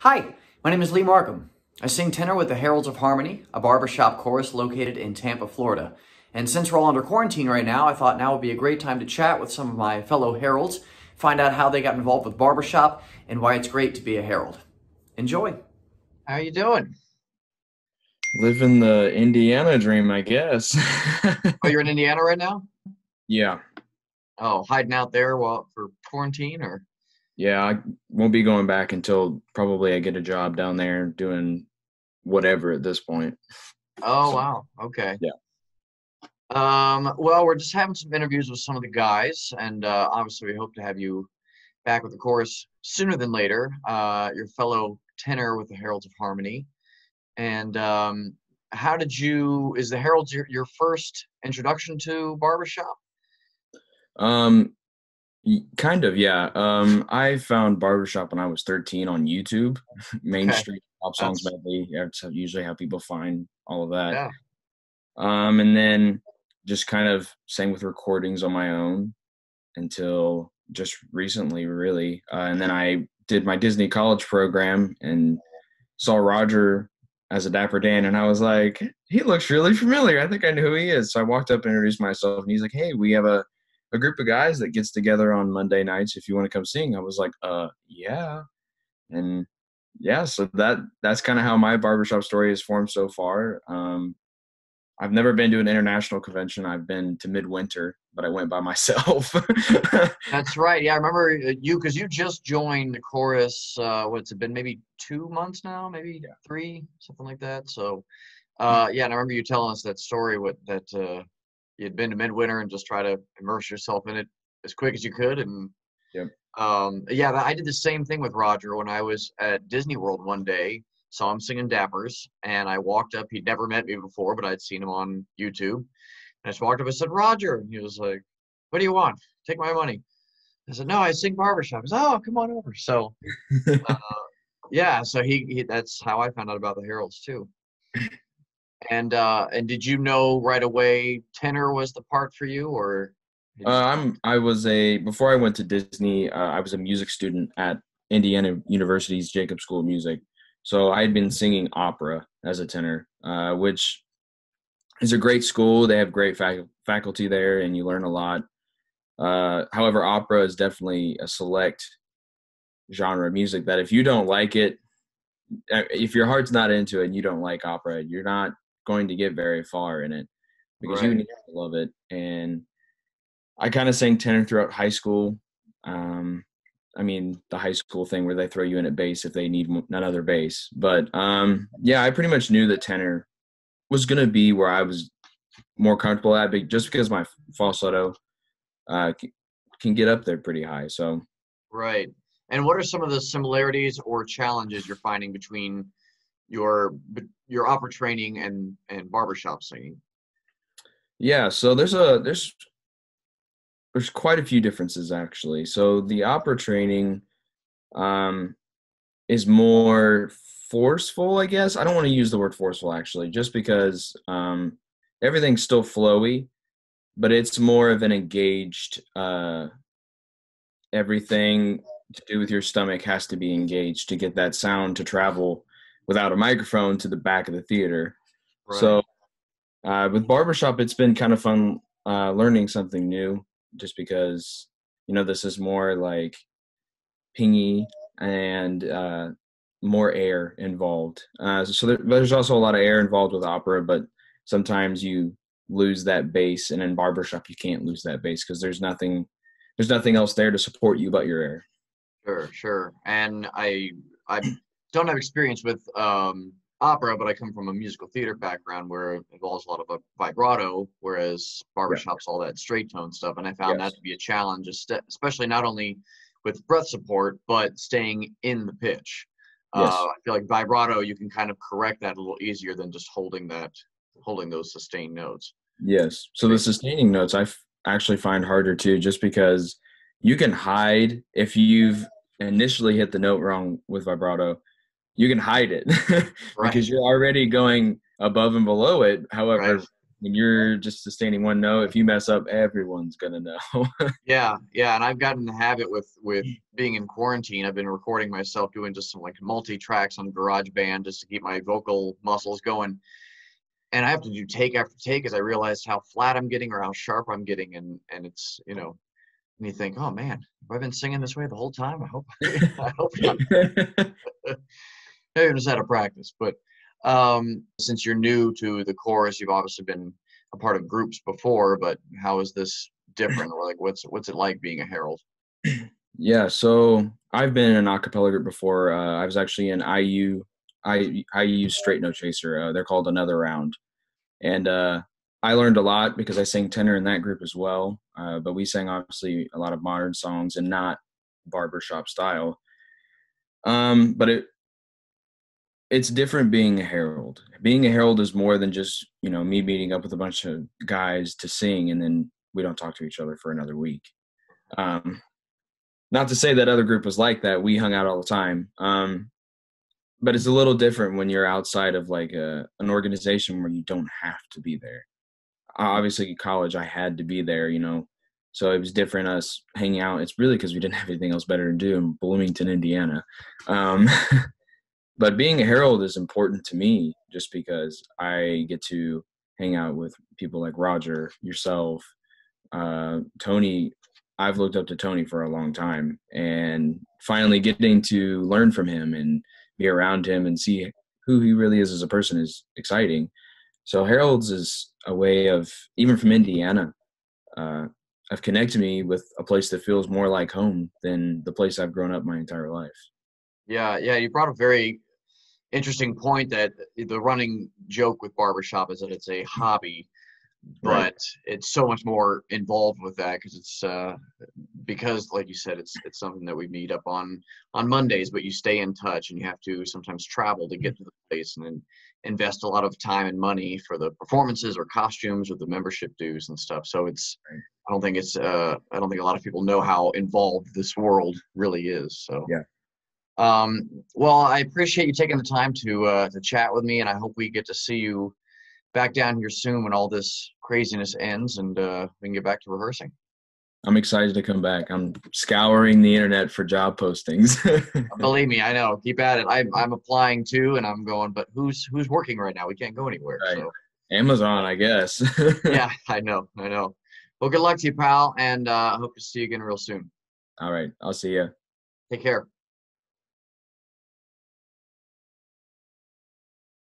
Hi, my name is Lee Markham. I sing tenor with the Heralds of Harmony, a barbershop chorus located in Tampa, Florida. And since we're all under quarantine right now, I thought now would be a great time to chat with some of my fellow Heralds, find out how they got involved with barbershop, and why it's great to be a Herald. Enjoy. How you doing? Living the Indiana dream, I guess. Oh, you're in Indiana right now? Yeah. Oh, hiding out there while for quarantine or? Yeah, I won't be going back until probably I get a job down there doing whatever at this point. Oh, So, wow. Okay. yeah. Well, we're just having some interviews with some of the guys, and obviously we hope to have you back with the chorus sooner than later. Your fellow tenor with the Heralds of Harmony. And is the Heralds your first introduction to barbershop? Um, kind of, yeah. I found barbershop when I was 13 on YouTube. Main Okay. Street Pop Songs That's, Medley. That's usually how people find all of that. yeah. And then just kind of sang with recordings on my own until just recently, really. And then I did my Disney college program and saw Roger as a Dapper Dan, and I was like, he looks really familiar. I think I know who he is. So I walked up and introduced myself, and he's like, hey, we have a group of guys that gets together on Monday nights if you want to come sing. I was like, yeah. And yeah, so that's kind of how my barbershop story is formed so far. I've never been to an international convention. I've been to Midwinter, but I went by myself. That's right. Yeah, I remember because you just joined the chorus. What's it been? Maybe 2 months now, maybe Yeah. three, something like that. So, yeah, and I remember you telling us that story with that you'd been to Midwinter and just try to immerse yourself in it as quick as you could. And Yep. yeah, I did the same thing with Roger when I was at Disney World one day. Saw him singing Dappers, and I walked up. He'd never met me before, but I'd seen him on YouTube. And I just walked up and said, Roger. And he was like, what do you want? Take my money. I said, no, I sing barbershop. He said, oh, come on over. So, uh, yeah, so he that's how I found out about the Heralds too. And did you know right away tenor was the part for you, or did you? I was before I went to Disney, I was a music student at Indiana University's Jacob School of Music. So I had been singing opera as a tenor, which is a great school. They have great faculty there, and you learn a lot. However, opera is definitely a select genre of music that if you don't like it, if your heart's not into it and you don't like opera, you're not going to get very far in it because you Right. need to love it. And I kind of sang tenor throughout high school. Um, I mean, the high school thing where they throw you in at bass if they need another bass. But yeah, I pretty much knew that tenor was going to be where I was more comfortable at, but just because my falsetto can get up there pretty high. So Right. And what are some of the similarities or challenges you're finding between your opera training and barbershop singing? yeah, so there's quite a few differences actually. So the opera training um, is more forceful, I guess. I don't want to use the word forceful actually, just because everything's still flowy, but it's more of an engaged. Everything to do with your stomach has to be engaged to get that sound to travel without a microphone to the back of the theater. Right. So with barbershop, it's been kind of fun learning something new, just because this is more like pingy and more air involved. There's also a lot of air involved with opera, but sometimes you lose that bass, and in barbershop you can't lose that bass because there's nothing else there to support you but your air. Sure, sure. And I don't have experience with opera, but I come from a musical theater background where it involves a lot of vibrato, whereas Yeah. barbershop's all that straight tone stuff. And I found that Yes. to be a challenge, especially not only with breath support, but staying in the pitch. Yes. I feel like vibrato, you can kind of correct that a little easier than just holding those sustained notes. Yes. So the Right. sustaining notes actually find harder too, just because you can hide if you've initially hit the note wrong with vibrato. You can hide it Right. because you're already going above and below it. Right. However, when you're just sustaining one note, if you mess up, everyone's gonna know. Yeah, yeah, and I've gotten in the habit with being in quarantine. I've been recording myself doing just some like multi tracks on GarageBand just to keep my vocal muscles going. And I have to do take after take as I realize how flat I'm getting or how sharp I'm getting, and it's and you think, oh man, have I been singing this way the whole time? I hope I hope not. Maybe I'm just out of practice. But since you're new to the chorus, you've obviously been a part of groups before. But how is this different, or like what's it like being a herald? Yeah, so I've been in an a cappella group before. I was actually in IU Straight No Chaser. They're called Another Round, and I learned a lot because I sang tenor in that group as well. But we sang obviously a lot of modern songs and not barbershop style. But it's different being a herald. Being a herald is more than just me meeting up with a bunch of guys to sing and then we don't talk to each other for another week. Not to say that other group was like that. We hung out all the time. But it's a little different when you're outside of like an organization where you don't have to be there. Obviously, in college, I had to be there, so it was different us hanging out. It's really because we didn't have anything else better to do in Bloomington, Indiana. But being a herald is important to me just because I get to hang out with people like Roger, yourself, Tony. I've looked up to Tony for a long time, and finally getting to learn from him and be around him and see who he really is as a person is exciting. So Heralds is a way of, even from Indiana, of connecting me with a place that feels more like home than the place I've grown up my entire life. Yeah, yeah, you brought a very interesting point that the running joke with barbershop is that it's a hobby, but Right. it's so much more involved with that because like you said, it's something that we meet up on Mondays, but you stay in touch and you have to sometimes travel to get to the place and then invest a lot of time and money for the performances or costumes or the membership dues and stuff. So Right. I don't think a lot of people know how involved this world really is. So Yeah. well, I appreciate you taking the time to chat with me, and I hope we get to see you back down here soon when all this craziness ends and we can get back to rehearsing. I'm excited to come back. I'm scouring the internet for job postings. Believe me, I know. Keep at it. I'm applying too, and I'm going. But who's working right now? We can't go anywhere. Right. So Amazon, I guess. yeah, I know. Well, good luck to you, pal, and I hope to see you again real soon. All right. I'll see you. Take care.